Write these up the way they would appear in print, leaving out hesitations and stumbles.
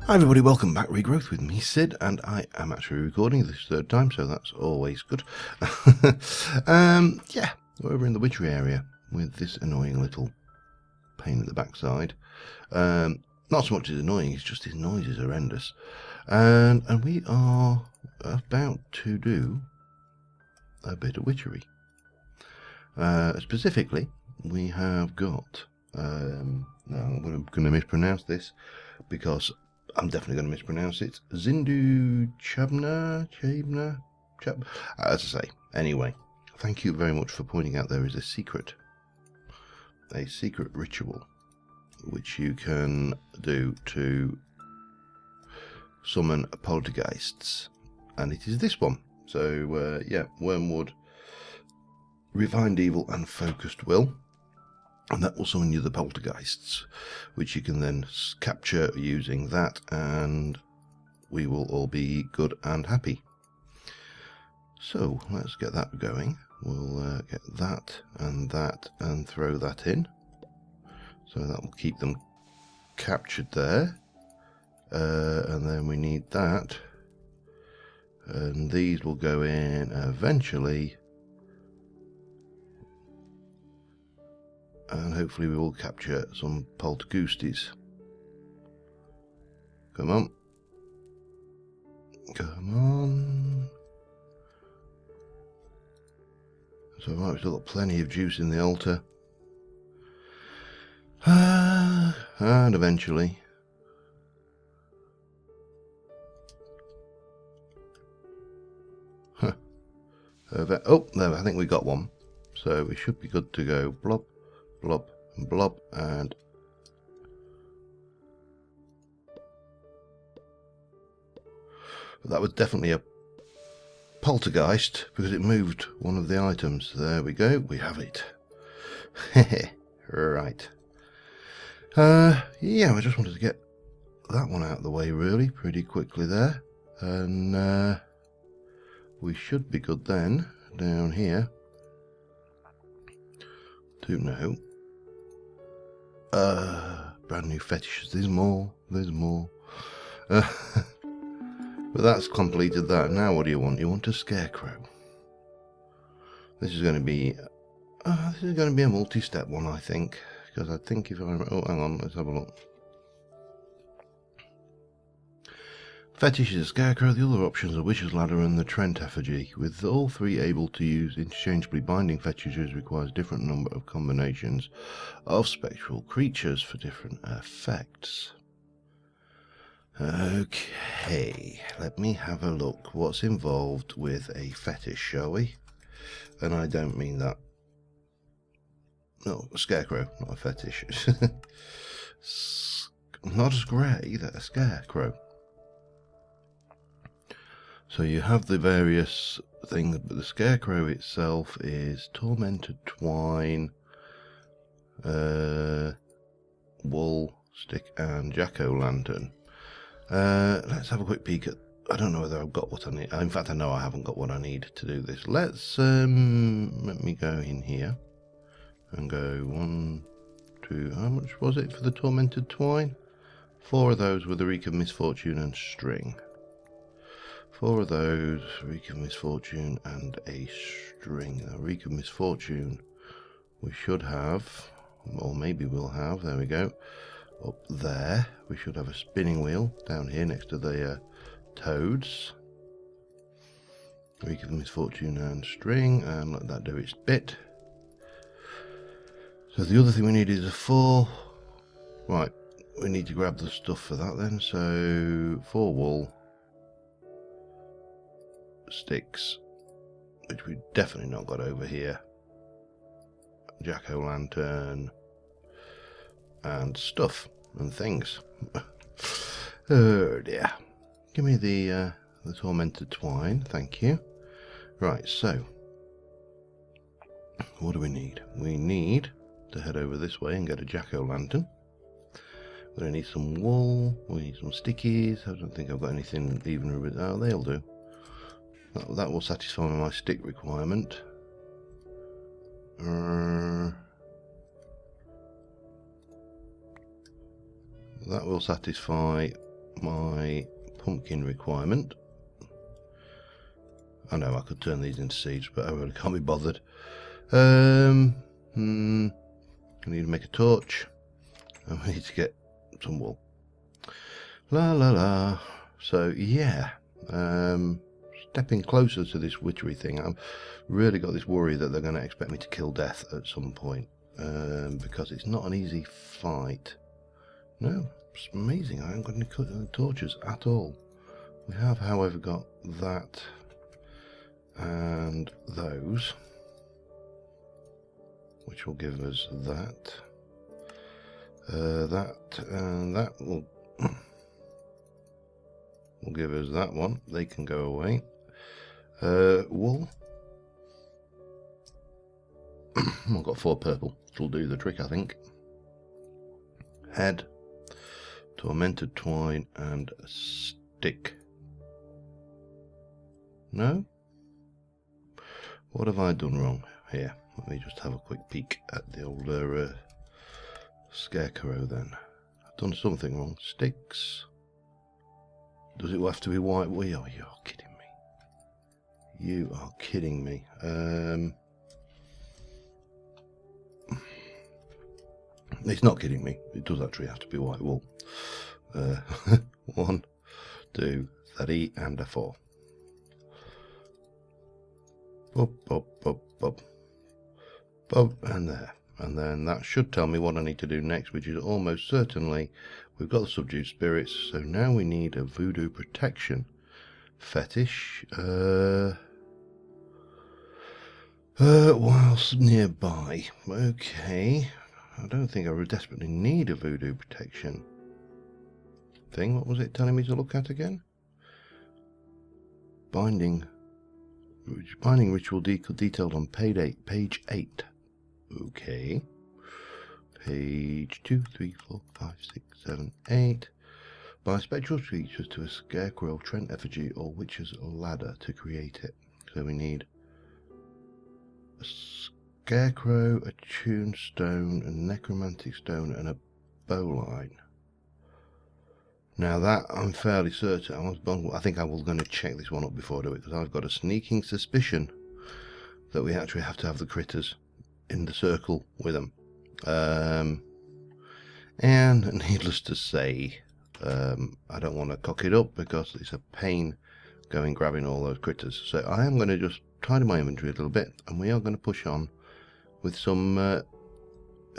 Hi everybody, welcome back. Regrowth with me, Sid, and I am actually recording this third time, so that's always good. Yeah, we're over in the witchery area with this annoying little pain in the backside. Not so much as annoying, it's just his noise is horrendous. And we are about to do a bit of witchery. Specifically, we have got, now I'm going to mispronounce this because I'm definitely going to mispronounce it. Zindu Chabna? As I say, anyway, thank you very much for pointing out there is a secret ritual which you can do to summon poltergeists, and it is this one. So yeah, wormwood, refined evil and focused will, and that will summon you the poltergeists, which you can then capture using that, and we will all be good and happy. So let's get that going. We'll get that and throw that in. So that will keep them captured there. And then we need that. And these will go in eventually. And hopefully we will capture some poltergeisties. Come on. Come on. So right, we've still got plenty of juice in the altar. And eventually. Oh, no, I think we got one. So we should be good to go. Blob, blob, and blob, and that was definitely a poltergeist because it moved one of the items. There we go, we have it. Right. Yeah, I just wanted to get that one out of the way really pretty quickly there, and we should be good then down here to know. Brand new fetishes. There's more. But that's completed that. Now what do you want? You want a scarecrow. This is going to be a multi-step one, I think, because I think if I remember, oh, hang on, let's have a look. Fetish is a scarecrow. The other options are witch's ladder and the Trent effigy. With all three able to use interchangeably, binding fetishes requires different number of combinations of spectral creatures for different effects. Okay, let me have a look what's involved with a fetish, shall we? And I don't mean that. No, a scarecrow, not a fetish. Not as grey either, a scarecrow. So you have the various things, but the scarecrow itself is tormented twine, wool, stick, and jack-o'-lantern. Let's have a quick peek at. I don't know whether I've got what I need. In fact, I know I haven't got what I need to do this. Let's let me go in here and go 1, 2. How much was it for the tormented twine? 4 of those with a reek of misfortune and string. 4 of those, reek of misfortune and a string. A reek of misfortune we should have, or maybe we'll have. There we go. Up there, we should have a spinning wheel down here next to the toads. Reek of misfortune and string, and let that do its bit. So the other thing we need is a 4. Right, we need to grab the stuff for that then. So 4 wool, sticks, which we've definitely not got over here, jack-o'-lantern, and stuff and things. Oh dear. Give me the tormented twine, thank you. Right, so what do we need? We need to head over this way and get a jack-o'-lantern. We're going to need some wool, we need some stickies. I don't think I've got anything even. Oh, they'll do. That will satisfy my stick requirement. that will satisfy my pumpkin requirement. I know I could turn these into seeds, but I really can't be bothered. I need to make a torch, and we need to get some wool. La la la. So yeah, stepping closer to this witchery thing. I've really got this worry that they're going to expect me to kill death at some point, because it's not an easy fight. No, it's amazing. I haven't got any torches at all. We have, however, got that and those, which will give us that. That and that will give us that one. They can go away. Wool. I've got 4 purple. It'll do the trick, I think. Head, tormented twine, and a stick. No? What have I done wrong here? Let me just have a quick peek at the older scarecrow then. I've done something wrong. Sticks. Does it have to be white? Oh, you're kidding me. You are kidding me. It's not kidding me. It does actually have to be white wool. 1, 2, 3, and a 4. Bob, bob, bob, bob. Bob, and there. And then that should tell me what I need to do next, which is almost certainly, we've got the subdued spirits, so now we need a voodoo protection. Fetish, whilst nearby. Okay, I don't think I desperately need a voodoo protection thing. What was it telling me to look at again? Binding ritual detailed on page 8. Okay. Page 2, 3, 4, 5, 6, 7, 8. By spectral creatures to a scarecrow, Trent effigy, or witch's ladder to create it. So we need a scarecrow, a tuned stone, a necromantic stone, and a bowline. Now that I'm fairly certain, I think I was going to check this one up before I do it, because I've got a sneaking suspicion that we actually have to have the critters in the circle with them. And needless to say, I don't want to cock it up because it's a pain going grabbing all those critters. So I am going to just tidy my inventory a little bit, and we are going to push on with some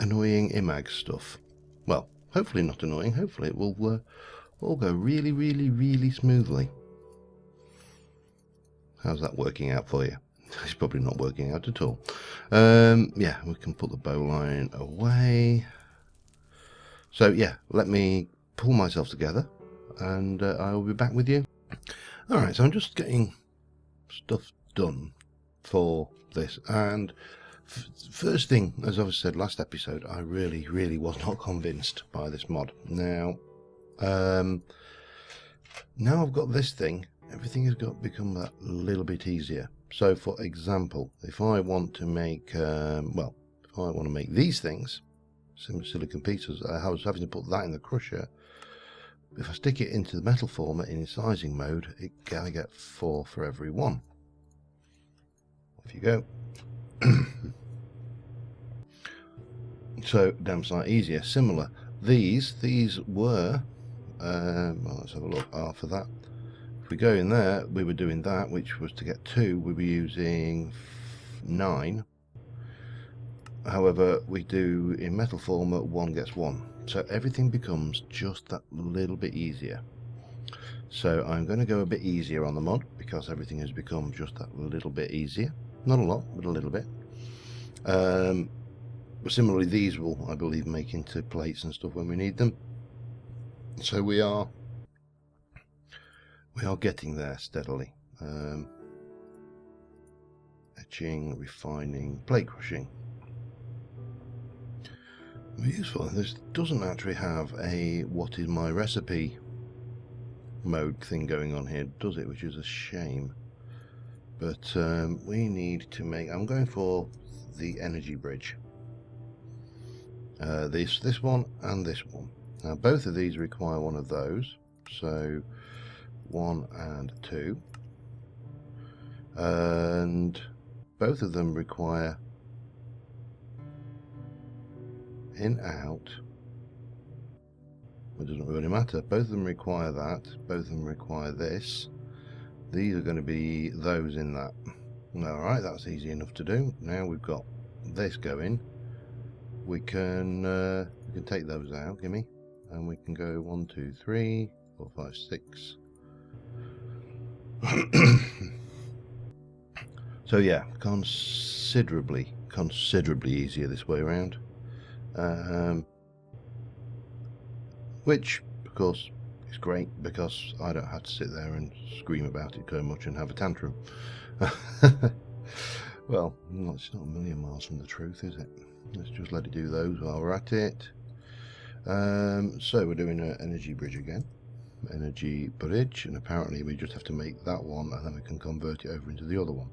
annoying imag stuff. Well, hopefully not annoying. Hopefully it will all go really, really, really smoothly. How's that working out for you? It's probably not working out at all. Yeah, we can put the bowline away. So yeah, let me pull myself together, and I will be back with you. Alright, so I'm just getting stuff done for this, and first thing, as I said last episode, I really was not convinced by this mod. Now I've got this thing, everything has become that little bit easier. So for example, if I want to make these things, silicon pieces, I was having to put that in the crusher. If I stick it into the metal former in incising mode, I get 4 for every one. Off you go. So damn sight easier. Similar, these were well, let's have a look. For that, if we go in there, we were doing that, which was to get 2, we were using 9. However, we do in metal former, 1 gets 1. So everything becomes just that little bit easier. So I'm going to go a bit easier on the mod, because everything has become just that little bit easier. Not a lot, but a little bit. But similarly, these will, I believe, make into plates and stuff when we need them. So we are getting there steadily. Etching, refining, plate crushing. Useful. This doesn't actually have a what is my recipe mode thing going on here, does it? Which is a shame. But we need to make. I'm going for the energy bridge. This one and this one. Now both of these require one of those, so 1 and 2, and both of them require in, out. It doesn't really matter. Both of them require that. Both of them require this. These are going to be those in that. Alright, that's easy enough to do. Now we've got this going. We can take those out, gimme. And we can go 1, 2, 3, 4, 5, 6. So yeah, considerably easier this way around. Which, of course, is great because I don't have to sit there and scream about it so much and have a tantrum. Well, it's not a million miles from the truth, is it? Let's just let it do those while we're at it. So we're doing an energy bridge again. Energy bridge, and apparently we just have to make that one and then we can convert it over into the other one.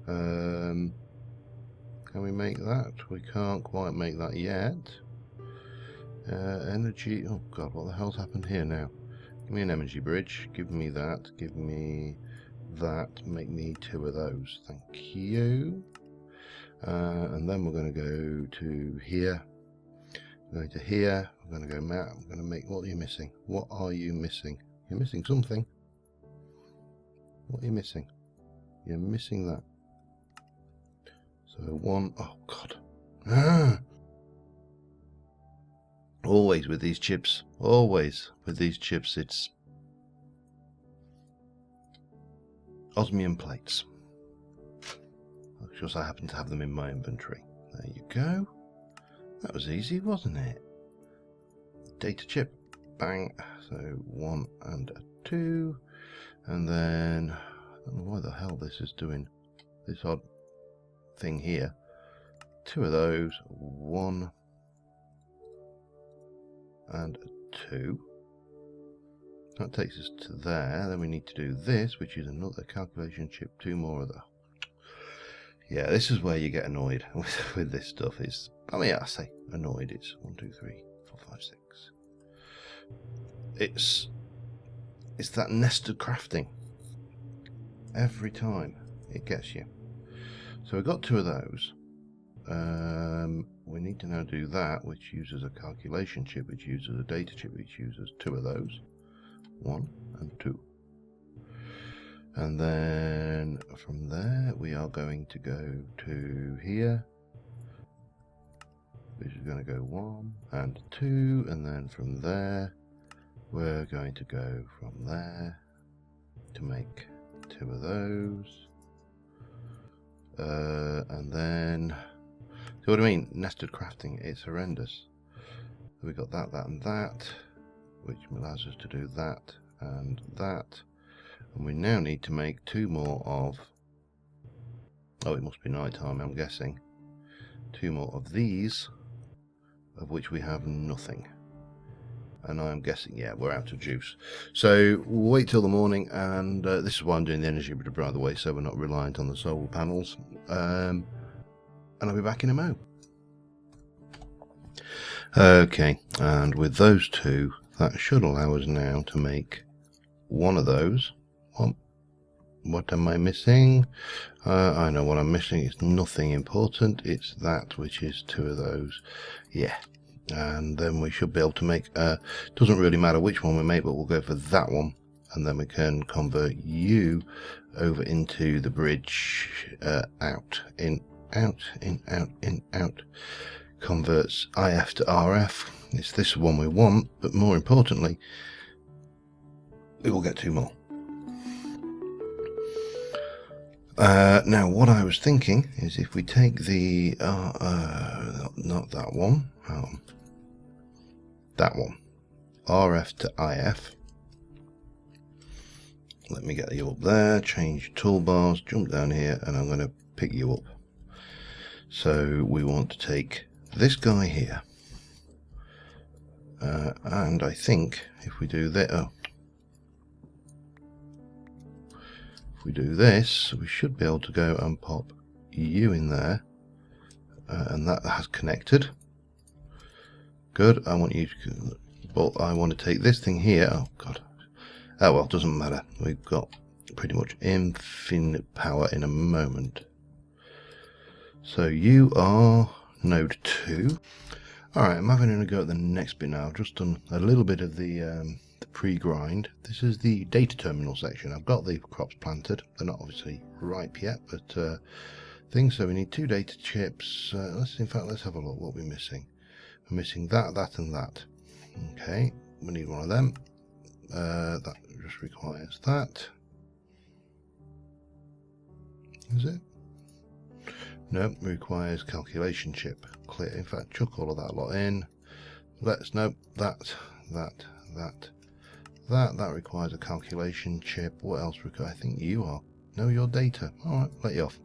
Can we make that? We can't quite make that yet. Energy, oh god, what the hell's happened here now? Give me an energy bridge, give me that, give me that, make me 2 of those, thank you. And then we're going to go to here, going to here, we're going to go Matt, I'm going to make, what are you missing? What are you missing? You're missing something. What are you missing? You're missing that. So 1, oh god. Always with these chips, it's osmium plates. Just I happen to have them in my inventory. There you go. That was easy, wasn't it? Data chip, bang. So 1 and 2, and then I don't know why the hell this is doing this odd thing here. 2 of those, 1 and 2. That takes us to there. Then we need to do this, which is another calculation chip, 2 more of that. Yeah, this is where you get annoyed with this stuff. I mean, I say annoyed. It's 1, 2, 3, 4, 5, 6. It's that nested crafting. Every time it gets you. So we've got 2 of those. We need to now do that, which uses a calculation chip, which uses a data chip, which uses 2 of those. 1 and 2. And then from there we are going to go to here, which is going to go 1 and 2, and then from there we're going to go from there to make 2 of those. And then, see what I mean? Nested crafting, it's horrendous. So we got that, and that, which allows us to do that and that. And we now need to make 2 more of, oh, it must be night time, I'm guessing. 2 more of these, of which we have nothing. And I'm guessing, yeah, we're out of juice. So we'll wait till the morning, and this is why I'm doing the energy bridge, by the way, so we're not reliant on the solar panels. And I'll be back in a mo. Okay, and with those 2, that should allow us now to make 1 of those. What am I missing? I know what I'm missing. It's nothing important. It's that, which is 2 of those. Yeah. And then we should be able to make, doesn't really matter which one we make, but we'll go for that one, and then we can convert you over into the bridge, out, in, out, in, out, in, out. Converts IF to RF. It's this one we want, but more importantly, we will get 2 more. Now what I was thinking is if we take the not that one, that one, RF to IF. Let me get you up there, change toolbars, jump down here, and I'm going to pick you up. So we want to take this guy here, and I think if we do that, if we do this, we should be able to go and pop you in there, and that has connected. Good. I want you to But I want to take this thing here. Oh god. Oh well, doesn't matter. We've got pretty much infinite power in a moment. So you are node 2. Alright, I'm having a go at the next bit now. I've just done a little bit of the pre-grind. This is the data terminal section. I've got the crops planted. They're not obviously ripe yet, but things. So we need 2 data chips. Let's have a look what we're missing. We're missing that, that, and that. Okay, we need one of them. That just requires that. Is it? No, requires calculation chip. Clear. In fact, chuck all of that lot in. Let's no that requires a calculation chip. What else requires? I think you are. No, your data. All right, let you off.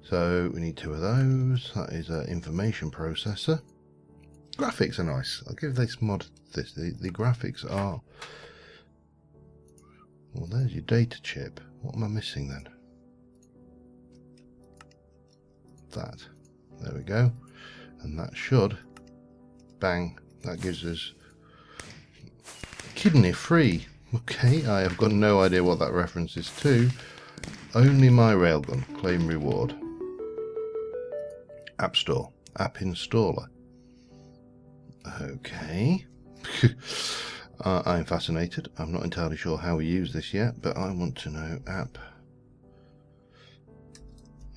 So we need 2 of those. That is an information processor. Graphics are nice. I'll give this mod this. The graphics are. Well, there's your data chip. What am I missing then? That. There we go. And that should. Bang. That gives us kidney free. Okay, I have got no idea what that reference is to. Only my railgun. Claim reward. App Store. App installer. Okay. I'm fascinated. I'm not entirely sure how we use this yet, but I want to know. App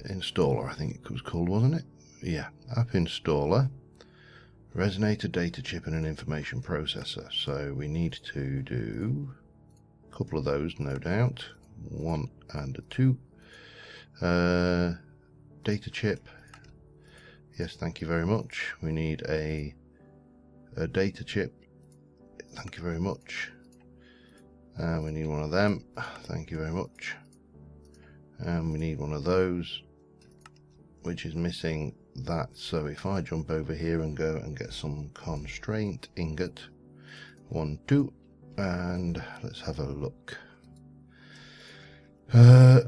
installer, I think it was called, wasn't it? Yeah, app installer, resonator, data chip, and an information processor. So we need to do a couple of those, no doubt. 1 and a 2. Data chip. Yes, thank you very much. We need a data chip. Thank you very much. We need one of them. Thank you very much. And we need one of those, which is missing that. So if I jump over here and go and get some constraint ingot, 1, 2, and let's have a look. Oh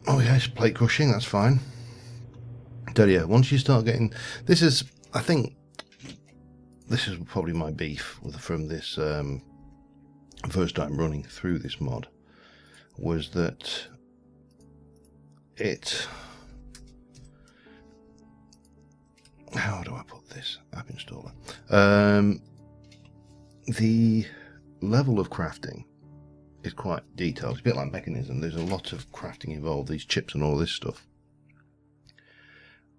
yes, plate crushing, that's fine. Tell you, once you start getting, this is, I think, this is probably my beef from this first time running through this mod, was that it, how do I put this? App installer. The level of crafting is quite detailed. It's a bit like mechanism. There's a lot of crafting involved, these chips and all this stuff.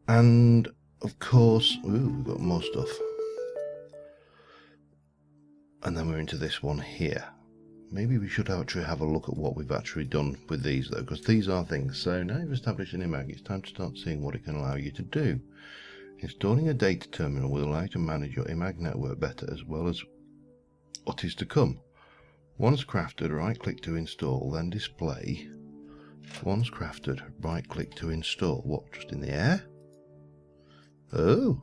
And of course, ooh, we've got more stuff. And then we're into this one here. Maybe we should actually have a look at what we've actually done with these though, because these are things. So now you've established an IMAG, it's time to start seeing what it can allow you to do. Installing a data terminal will allow you to manage your IMAG network better, as well as what is to come. Once crafted, right click to install, then display. Once crafted, right click to install. What, just in the air? Oh.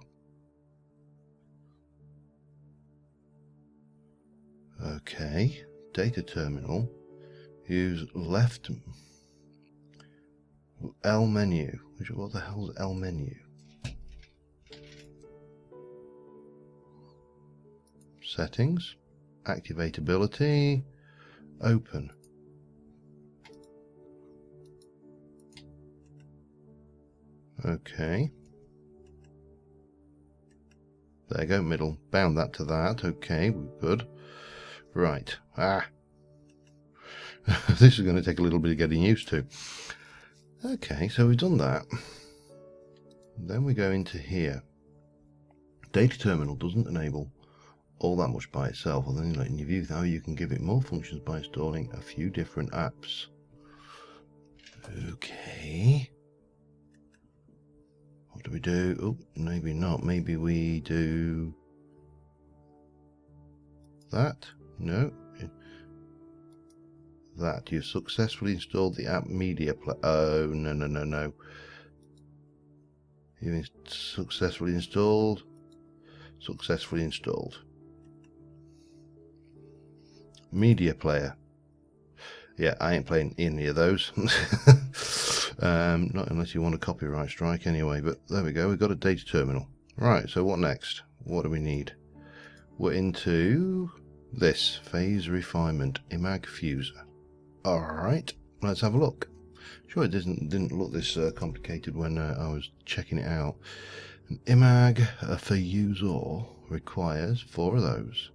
Okay. Data terminal. Use left L menu. What the hell is L menu? Settings. Activate ability. Open. Okay. There you go, middle. Bound that to that. Okay, we're good. Right. This is going to take a little bit of getting used to. Okay, so we've done that. Then we go into here. Data terminal doesn't enable all that much by itself. And then in your view now you can give it more functions by installing a few different apps. Okay. What do we do? Oh, maybe not. Maybe we do that. No. That. You've successfully installed the app media player. Oh, no, no, no, no. You've successfully installed. Successfully installed. Media player. Yeah, I ain't playing any of those. Not unless you want a copyright strike anyway, but there we go. We've got a data terminal. Right, so what next? What do we need? we're into this phase refinement imag fuser. Alright, let's have a look. Sure, it didn't look this complicated when I was checking it out. An imag fuser requires 4 of those.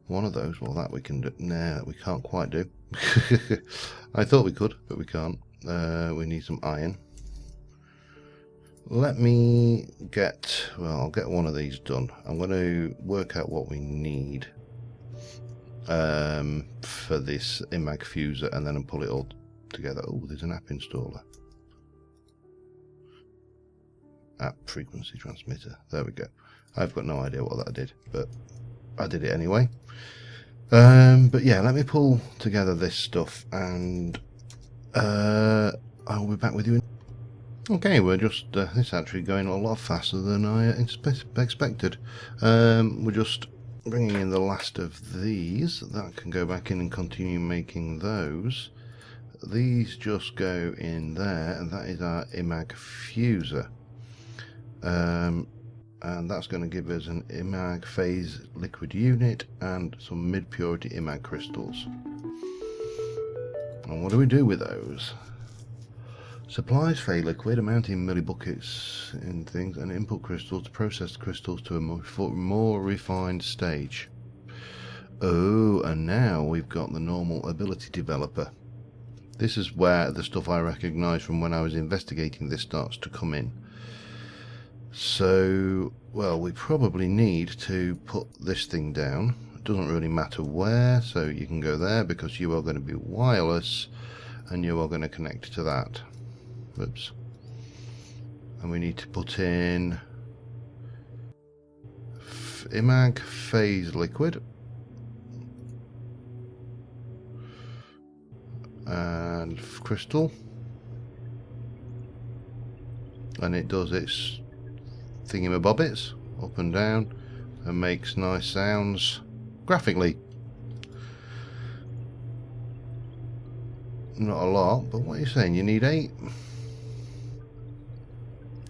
1 of those, well, that we can do. Nah, we can't quite do. I thought we could, but we can't. We need some iron. Let me get, well, I'll get 1 of these done. I'm going to work out what we need for this imag fuser, and then I'll pull it all together. Oh, there's an app installer. App frequency transmitter. There we go. I've got no idea what that did, but I did it anyway. But yeah, let me pull together this stuff, and I'll be back with you. Okay, we're just, it's actually going a lot faster than I expected. We're just bringing in the last of these. That can go back in and continue making those. These just go in there, and that is our imag fuser. And that's going to give us an imag phase liquid unit and some mid-purity imag crystals. And what do we do with those? Supplies phase liquid, amount in millibuckets in things, and input crystals to process the crystals to a more refined stage. Oh, and now we've got the normal ability developer. This is where the stuff I recognise from when I was investigating this starts to come in. So, well, we probably need to put this thing down. It doesn't really matter where, so you can go there because you are going to be wireless and you are going to connect to that. Oops. And we need to put in imag phase liquid and crystal, and it does its thingamabobbits up and down and makes nice sounds graphically. Not a lot, but what are you saying? You need 8?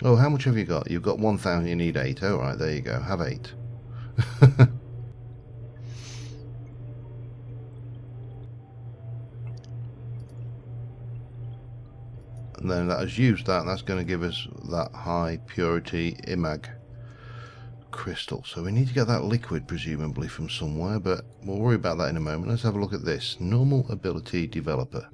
Oh, how much have you got? You've got 1,000, you need 8. Alright, there you go. Have 8. And then that has used that, and that's going to give us that high purity imag crystal. So we need to get that liquid presumably from somewhere, but we'll worry about that in a moment. Let's have a look at this. Normal ability developer.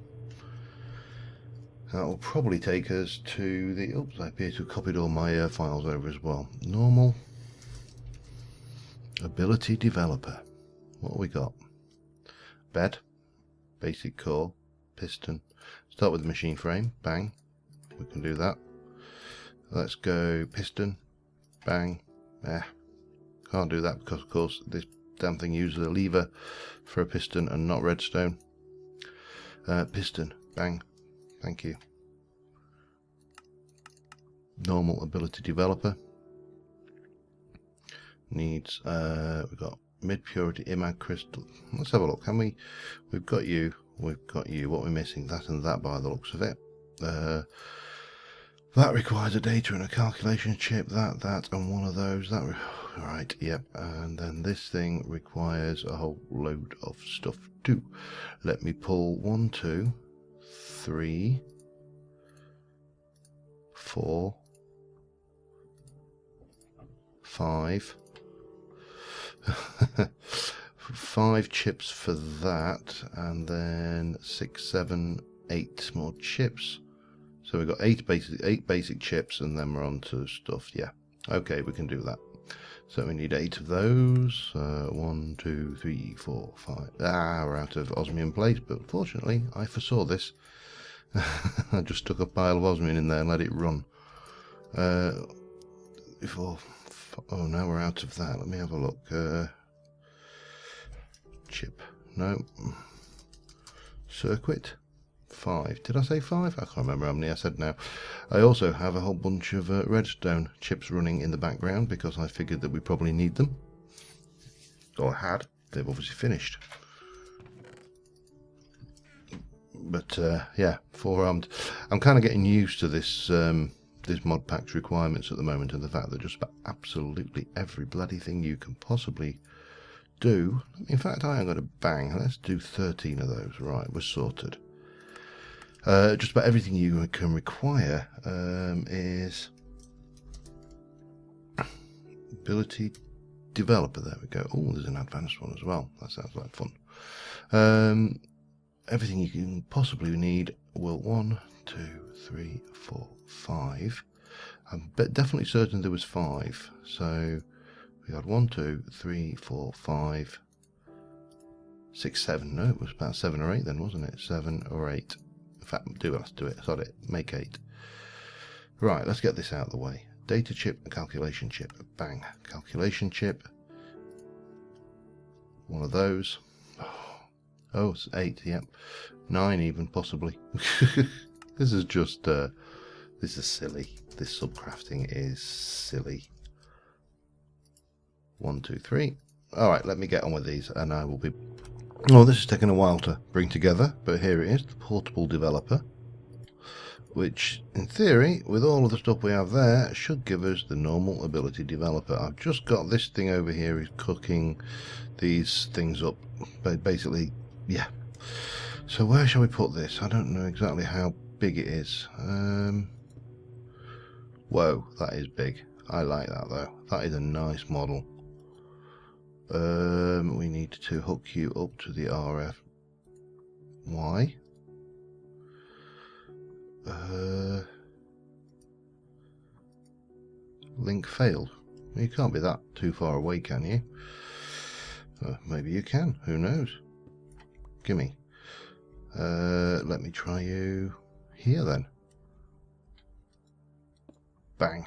That will probably take us to the, oops, I appear to have copied all my files over as well. Normal ability developer. What have we got? Bed, basic core, piston. Start with the machine frame, bang, we can do that. Let's go piston, bang, can't do that because of course this damn thing uses a lever for a piston and not redstone. Piston, bang, thank you. Normal ability developer. Needs, we've got mid-purity imag crystal. Let's have a look, can we, we've got you, what we're missing, that and that by the looks of it. That requires a data and a calculation chip, that and one of those, that, right, yep, and then this thing requires a whole load of stuff too. Let me pull 1, 2, 3, 4, 5, 5 chips for that, and then 6, 7, 8 more chips. So we've got 8 basic chips, and then we're on to stuff. Yeah, okay, we can do that. So we need 8 of those. 1, 2, 3, 4, 5. We're out of osmium plate, but fortunately I foresaw this. I just stuck a pile of osmium in there and let it run. Oh, now we're out of that. Let me have a look. Chip, no. Circuit, 5. Did I say 5? I can't remember how many I said now. I also have a whole bunch of redstone chips running in the background because I figured that we probably need them. Or had. They've obviously finished. But yeah, forearmed. I'm kind of getting used to this this mod pack's requirements at the moment, and the fact that just about absolutely every bloody thing you can possibly do, in fact I am going to bang, let's do 13 of those. Right, we're sorted. Just about everything you can require is ability developer. There we go. Oh, there's an advanced one as well. That sounds like fun. Everything you can possibly need. Well, 1, 2, 3, 4, 5. I'm definitely certain there was 5. So we had 1, 2, 3, 4, 5, 6, 7. No, it was about 7 or 8 then, wasn't it? 7 or 8. In fact, let's do it. Sod it. Make 8. Right, let's get this out of the way. Data chip and calculation chip. Bang. Calculation chip. One of those. Oh, it's 8. Yep. 9 even, possibly. This is just, this is silly. This subcrafting is silly. 1, 2, 3. Alright, let me get on with these and I will be... Oh, this is taking a while to bring together, but here it is, the portable developer. Which, in theory, with all of the stuff we have there, should give us the normal ability developer. I've just got this thing over here is cooking these things up. But basically, yeah. So where shall we put this? I don't know exactly how big it is. Whoa, that is big. I like that though. That is a nice model. We need to hook you up to the RF. Why? Link failed. You can't be that too far away, can you? Maybe you can. Who knows? Gimme. Let me try you here then. Bang.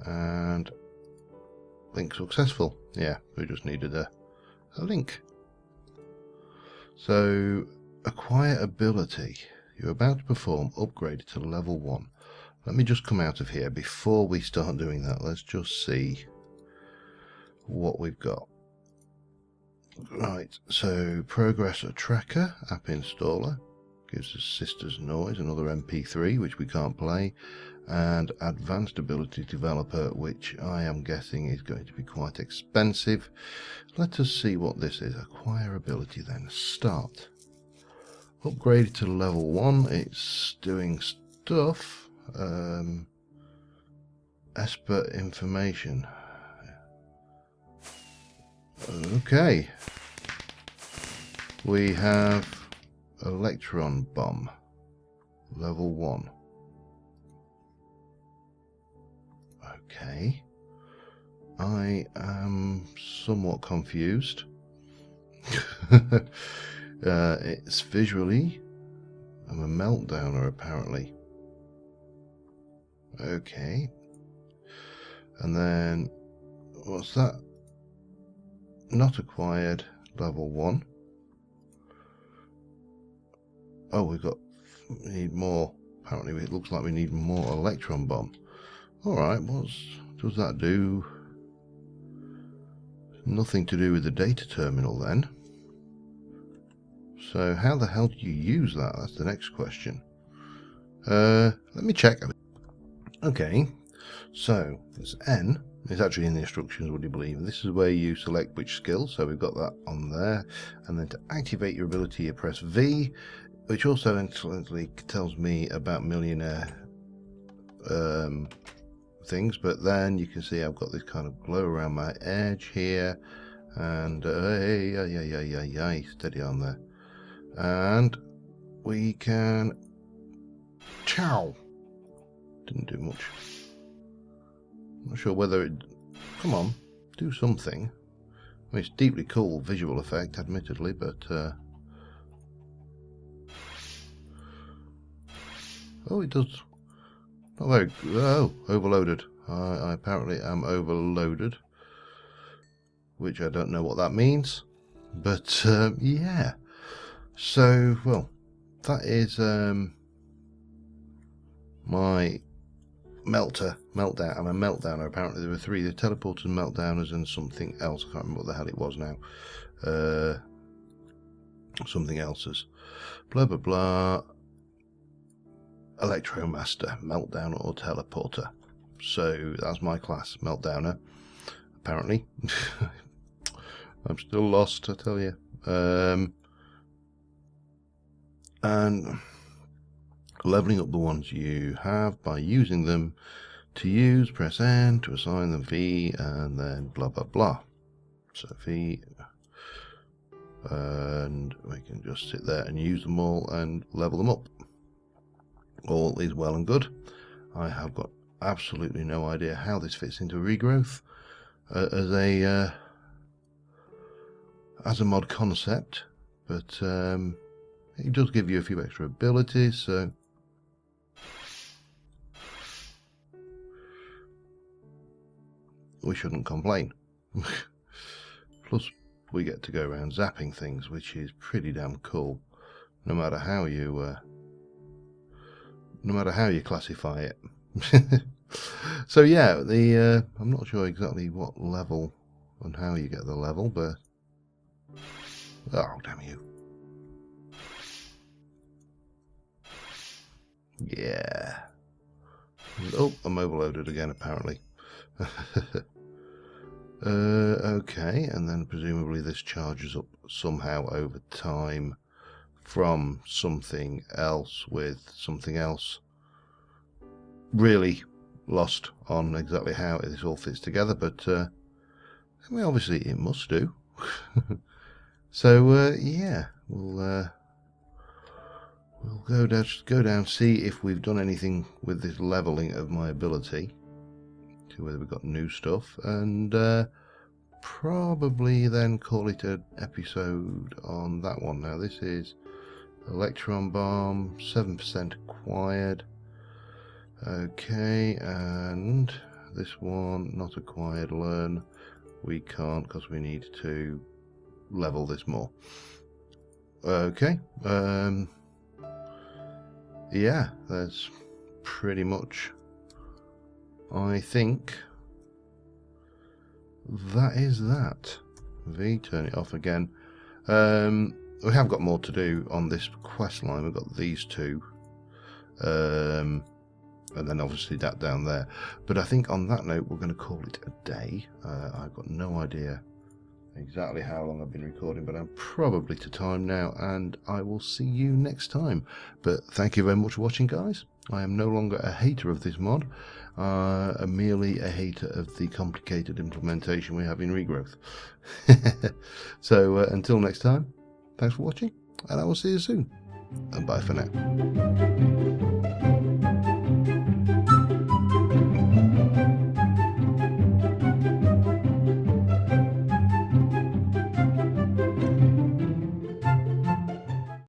And link successful. Yeah, we just needed a link. So, acquire ability. You're about to perform upgrade to level 1. Let me just come out of here before we start doing that. Let's just see what we've got. Right, so progress tracker, app installer, gives us Sister's Noise, another MP3 which we can't play, and advanced ability developer, which I am guessing is going to be quite expensive. Let us see what this is. Acquire ability then. Start. Upgrade to level 1. It's doing stuff. Expert information. Okay. We have electron bomb. Level 1. Okay. I am somewhat confused. It's visually, I'm a Meltdowner apparently. Okay. And then, what's that? Not acquired, level 1. Oh, we need more. Apparently it looks like we need more electron bomb. Alright, what does that do? Nothing to do with the data terminal then. So how the hell do you use that? That's the next question. Let me check. Okay, so there's N. It's actually in the instructions, would you believe? And this is where you select which skill. So we've got that on there. And then to activate your ability, you press V, which also incidentally tells me about millionaire things. But then you can see I've got this kind of glow around my edge here. And steady on there. And we can chow. Didn't do much. Not sure whether it... Come on, do something. I mean, it's deeply cool visual effect, admittedly, but... Oh, it does... Not very... Oh, overloaded. I apparently am overloaded. Which I don't know what that means. But, yeah. So, well, that is my Meltdown. I'm a Meltdowner. Apparently there were 3. The teleporters, Meltdowners, and something else. I can't remember what the hell it was now. Something else's. Blah, blah, blah. Electromaster, Meltdowner, or Teleporter. So that's my class, Meltdowner. Apparently. I'm still lost, I tell you. And leveling up the ones you have by using them. To use, press N to assign them V, and then blah blah blah. So V, and we can just sit there and use them all and level them up. All is well and good. I have got absolutely no idea how this fits into Regrowth as a mod concept, but it does give you a few extra abilities, so we shouldn't complain. Plus, we get to go around zapping things, which is pretty damn cool, no matter how you classify it. So yeah, I'm not sure exactly what level and how you get the level, but oh damn you! Yeah. Oh, I'm overloaded again apparently. Okay, and then presumably this charges up somehow over time from something else with something else. Really lost on exactly how this all fits together, but I mean, obviously it must do. So yeah, we'll go down, see if we've done anything with this leveling of my ability. See whether we've got new stuff, and probably then call it an episode on that one. Now this is Electron Bomb, 7% acquired. Okay, and this one not acquired, learn. We can't because we need to level this more. Okay, yeah, that's pretty much, I think that is that. V, turn it off again. We have got more to do on this quest line. We've got these two, and then obviously that down there. But I think on that note, we're going to call it a day. I've got no idea exactly how long I've been recording, but I'm probably to time now, and I will see you next time. But thank you very much for watching, guys. I am no longer a hater of this mod, merely a hater of the complicated implementation we have in Regrowth. So until next time, thanks for watching, and I will see you soon, and bye for now.